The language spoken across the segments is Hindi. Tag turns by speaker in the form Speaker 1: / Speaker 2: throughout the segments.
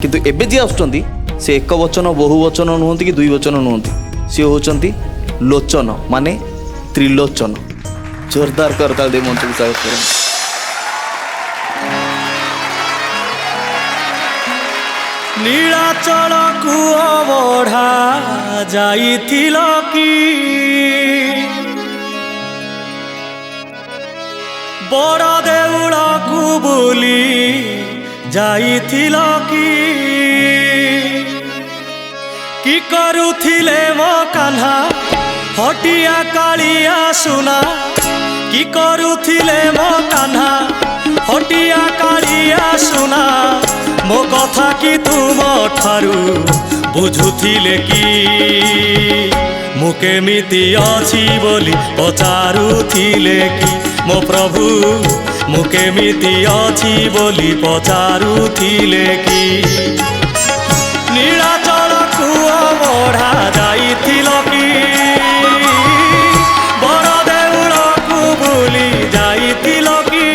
Speaker 1: किंतु एबे जी आसुचंती से एक वचन बहु वचन नुहति कि दुई वचन नुहति सी होचंती लोचन माने त्रिलोचन। जोरदार करताल दे मंच को स्वागत करें।
Speaker 2: नीलाचल कुआ बढ़ा जाइथिल कि बड़ देउल को बुली जाइथिल कि करुथिले मो कान्हा हटिया कालिया सुना कि करुथिले मो कान्हा हटिया कालिया सुना मो कथा कि तुम ठारू बुझुथिले कि मु केमिति अछि बोली पचारुथिले कि मो प्रभु मु केमिति अछि बोली पचारुथिले कि नीलाचल कुआ बढ़ा जाइथिल कि बड़ देउल को बुली जाइथिल कि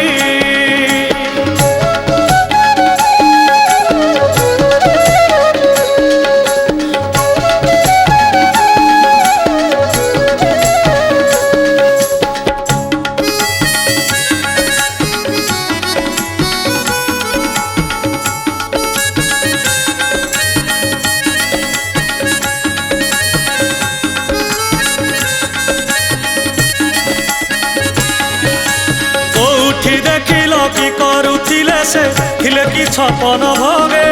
Speaker 2: देखिल कि करुथिले से थिले कि छपन भोगे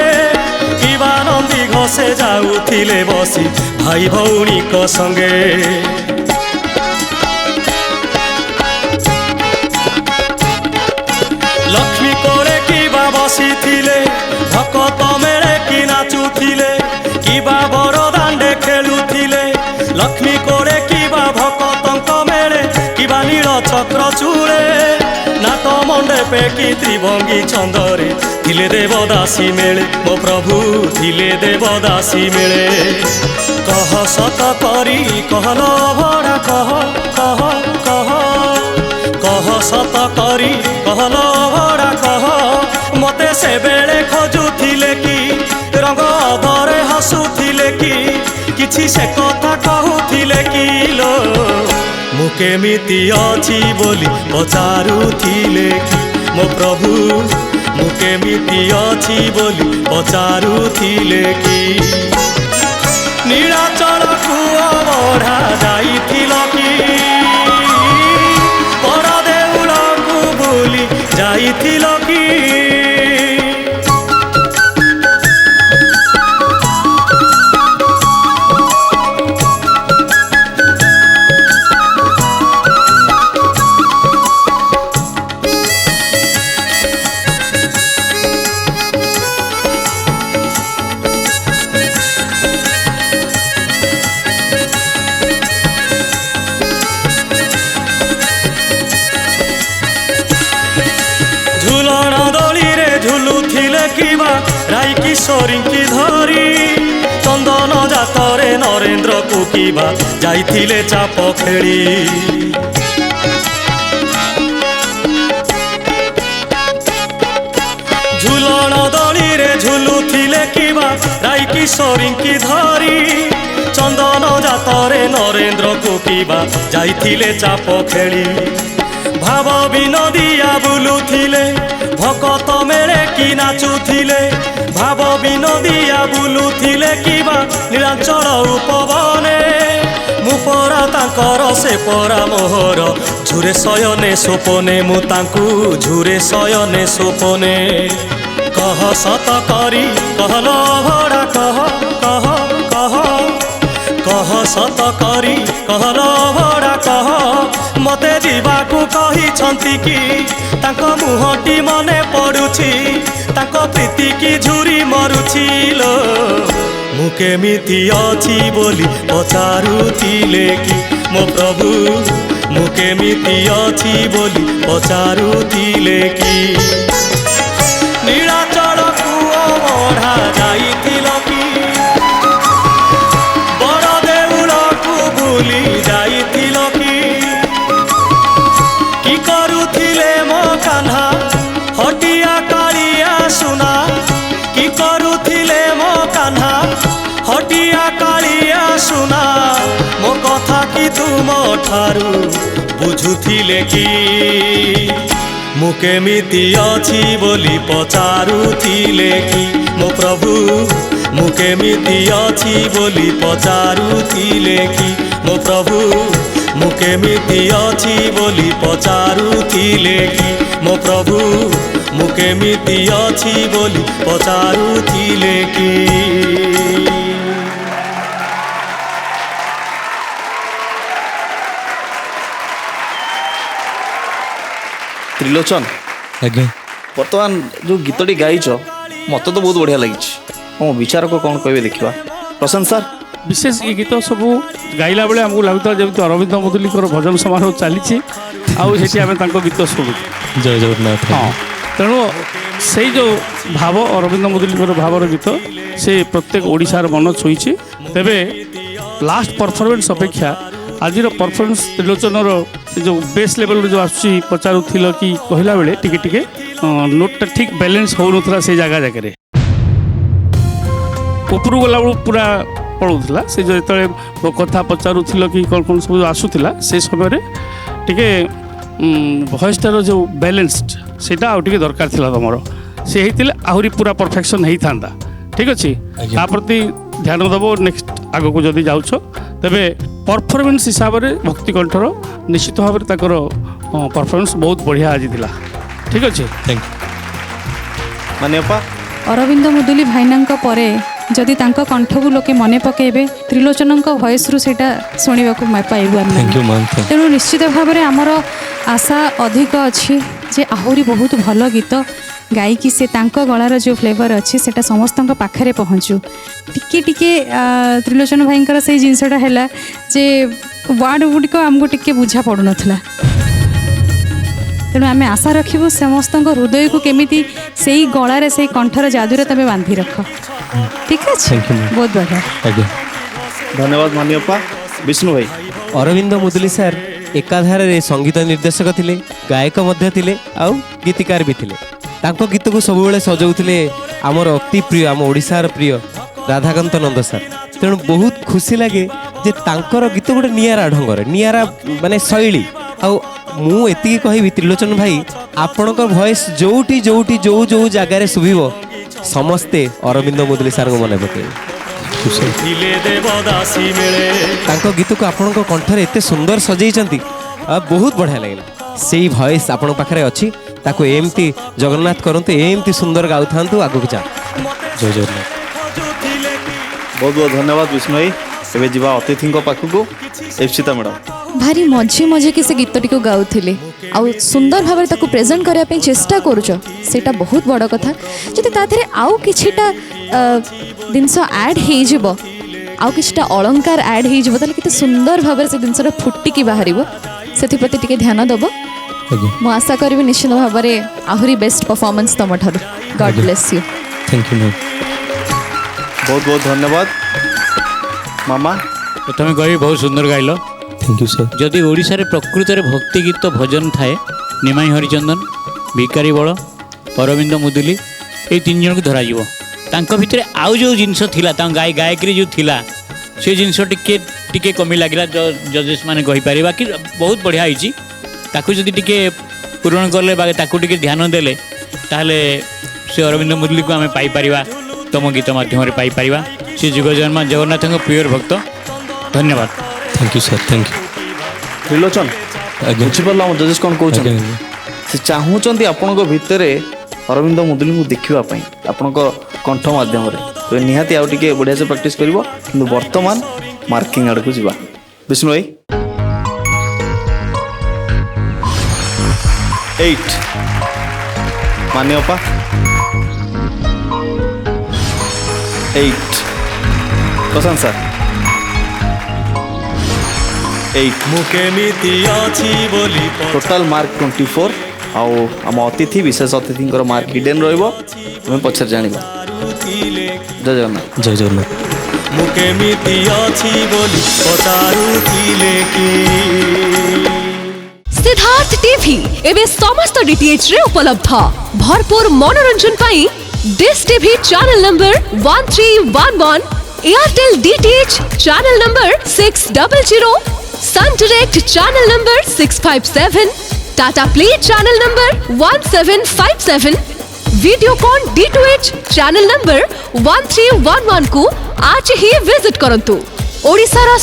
Speaker 2: किबा नंदी घसे जाउथिले बसी भाई भौणी को संगे लक्ष्मी कोरे किबा बसिथिले भकत मेले कि नाचुथिले किबा बरदांडे खेलुथिले लक्ष्मी कोरे किबा भकतंक मेले किबा नील चक्र चूड़े नाट मंडपे कि त्रिभंगी छंदरे थिले देवदासी मेले मो प्रभु थिले देवदासी मेले कह सत करी कहल भड़ा कह कह कह कह सत करी कहल भड़ा कह मते से बेले खोजुथिले कि रंग अधरे हसुथिले कि किछि से कथा कहूथिले कि लो मु केमिति अछि बोली पचारुथिले कि मो प्रभु मु केमिति अछि बोली पचारुथिले कि नीलाचल कुआ बढ़ा जाइथिल कि बड़ देउल को बुली जाइथिल कि झुलन दली रे झुलुथिले किबा राई किशोरी की धरी चंदन जातरे नरेंद्र को किबा जाइथिले चाप खेली झुलन दली रे झुलुथिले किबा राई किशोरी की धरी चंदन जातरे नरेंद्र को किबा जाइथिले चाप खेली भाव विनोदिया बुलुथिले भकत मेले कि नाचुथिले भाव विनोदिया बुलुथिले किबा नीलाचल उपवने मु परा तांकर से परा मोहर झुरे शयने सोपने मु तांकु झुरे शयने सोपने कह सत करी कहल भड़ा कह कह कह कह सत करी कहल भड़ा कह मते जीवाकू कहिछंती कि तांको मुहटी मने पड़ुछि तांको प्रीति की झुरी मरुछि लो मु केमिति अछि बोली पचारुथिले कि मो प्रभु मु केमिति अछि बोली पचारुथिले कि नीलाचल कुआ बढ़ा जाइथिल कि बड़ देउल को बुली जाइथिल कि करुथिले मो कान्हा हटिया कालिया सुना कि करुथिले कान्हा हटिया कालिया सुना मो कथा कि तुम ठारू बुझुथिले कि मु केमिति अछि बोली पचारुथिले कि मो प्रभु मु केमिति अछि बोली पचारुथिले कि मो प्रभु मु केमिति अछि बोली पचारुथिले कि मो प्रभु मु केमिति अछि बोली पचारुथिले कि
Speaker 1: त्रिलोचन
Speaker 3: आज्ञा
Speaker 1: बर्तमान जो गीतटी गाइच मत तो बहुत बढ़िया लगी मो विचार को कौन कहे देखा प्रशांत सर
Speaker 4: विशेष ये गीत सब गाइला बेले आमको लगुता जमी अरविंद मुदुलीकर भजन समारोह चली आम गीत शुणु
Speaker 3: जय जगन्नाथ।
Speaker 4: हाँ तेणु से जो भाव अरविंद मुदुलीकर भावर गीत से प्रत्येक ओडिशार मन छुई तेबे लास्ट परफॉर्मेंस अपेक्षा आज परफॉर्मेंस त्रिलोचन जो बेस लेवल जो आसुची पचारुथिल कि कहला बेले टिके टिके नोटटा ठीक बैलेंस हो नथला से जगह जगह उपरू गला पूरा पड़ूला से जो जो कथा पचारुथिल कि कौन कौन सब आसूला से समय टिके भॉइसटार जो बैलेंस्ड सेटा आउ टिके दरकार थिला तमरो से हेतिले आहुरी पूरा परफेक्शन हेई थांदा ठीक अछि ता प्रति ध्यान दबो नेक्स्ट आगो को जदी जाउछो तबे परफॉर्मेंस हिसाब रे भक्ति कंठर निश्चित भाव रे ताकर परफॉर्मेंस बहुत बढ़िया आज दिला ठीक अछि
Speaker 3: थैंक यू
Speaker 1: मान्यपा
Speaker 5: अरविंद मुदुली भाईनांक परे जदि तांको कंठकु लोके मने पकेबे त्रिलोचनंक वॉइस रु सेटा सुनिबा को पाइबा
Speaker 3: थैंक यू मैम
Speaker 5: तेणु निश्चित भाव में आमर आशा अधिक अच्छी जे आहुरी बहुत भल गीत गायिकी से तांको गलार जो फ्लेवर अच्छी सेटा समस्त पाखरे पहुँचू टिके टिके त्रिलोचन भाईंकर से जिनसटा है जे वार्ड गुड़िक आमको टिके बुझा पड़ू नाला तेणु आम आशा रखू समस्त हृदय को केमिति से गलार से कंठर जादूरे तमें बांधि रख ठीक है बहुत बढ़िया
Speaker 3: आज्ञा
Speaker 1: धन्यवाद मान्यपा विष्णु भाई
Speaker 3: अरविंद मुदुली सर एकाधार संगीत निर्देशक थिले गायक मध्य थिले आउ गीतिकार भी थिले तांको गीत को सब बेले सजाउथिले आमर अति प्रिय आम ओडिशार प्रिय राधाकांत नंद सर तेणु बहुत खुशी लगे जे तांकर गीत गोटे नियारा ढंगर नियारा माने शैली आउ मु एति कहबी त्रिलोचन भाई आपणकर वॉइस जोटी जोटी जो जो जगार शुभिबो समस्ते अरविंद मुदुली सर को मन पकेबे तांको गीत को आपण कंठर एत सुंदर सजाई बहुत बढ़िया लगे से भॉइस आपण पाखे अच्छी ताको एमती जगन्नाथ करते एमती सुंदर गाऊ था आगू जा जय जगन्नाथ
Speaker 1: बहुत बहुत धन्यवाद विष्णु भाई एबे जीवा अतिथि पाखक एप्सिता मैडम
Speaker 6: भारी मझे मझे कि से गीतटी को गाउथिले आउ सुंदर भाव ताको प्रेजेंट करया पे चेष्टा करूछ सेटा बहुत बड़ कथा जदि ताथरे आउ किछिटा जिनस ऐड हे जिवो आउ किछिटा अलंकार ऐड हे जिवो तले किते सुंदर भाव से जिनसरा फुट्टी बाहरिबो सेथि प्रति टिके ध्यान दबो मु आशा करबी निश्चित भाव रे आहुरी बेस्ट परफॉर्मेंस तम ठारू God bless you
Speaker 3: thank you ma'am
Speaker 1: बहुत बहुत धन्यवाद मामा
Speaker 7: प्रथम कही बहुत सुंदर गाइल
Speaker 3: थैंक यू सर
Speaker 7: जदि ओडिशा रे प्रकृत रे भक्ति गीत भजन थाए निमाई हरिचंदन भिकारी बड़ अरविंद मुदुली ये तीन जन को धरा जीवो तांको भितरे आउ जो जिनस थिला तां गायकरी जो थिला से जिनस टिके टिके कमी लागिला जजेस माने कहि पारे बाकी बहुत बढ़िया होईची ताकू जदि टिके पूरण करले बाकी ताकू टिके ध्यान देले ताहले से अरविंद मुदुली को आमे पाई परिबा तम गीत माध्यम रे पाई परिबा से जुग जन्म जगन्नाथଙ୍କ प्रियर भक्त धन्यवाद
Speaker 3: thank you sir thank you
Speaker 1: Trilochan बुझिपारा जजेस कौन कहते से चाहूँगी आपण भितर अरविंद मुदुली को देखापी आपण कंठ मध्यम तो निहाती आउ टिके बढ़िया से प्रैक्टिस करिवो किंतु वर्तमान मार्किंग आड़ को जीवा विष्णु भाई 8 मान्यपा 8 प्रशांत सर 8 टोटाल मार्क 24 आउ आम अतिथि विशेष अतिथि मार्क हिडेन रही पछर जाना जय जगन्नाथ
Speaker 3: जय जगन्नाथ
Speaker 8: सिद्धार्थ टीवी एवं समस्त डीटीएच रे उपलब्ध भरपूर मनोरंजन पाई Dish TV channel number 1311, Airtel DTH channel number 600, Sun Direct channel number 657, Tata Play channel number 1757, Videocon D2H channel number 1311 को आज ही विजिट करंतु। ओडिशार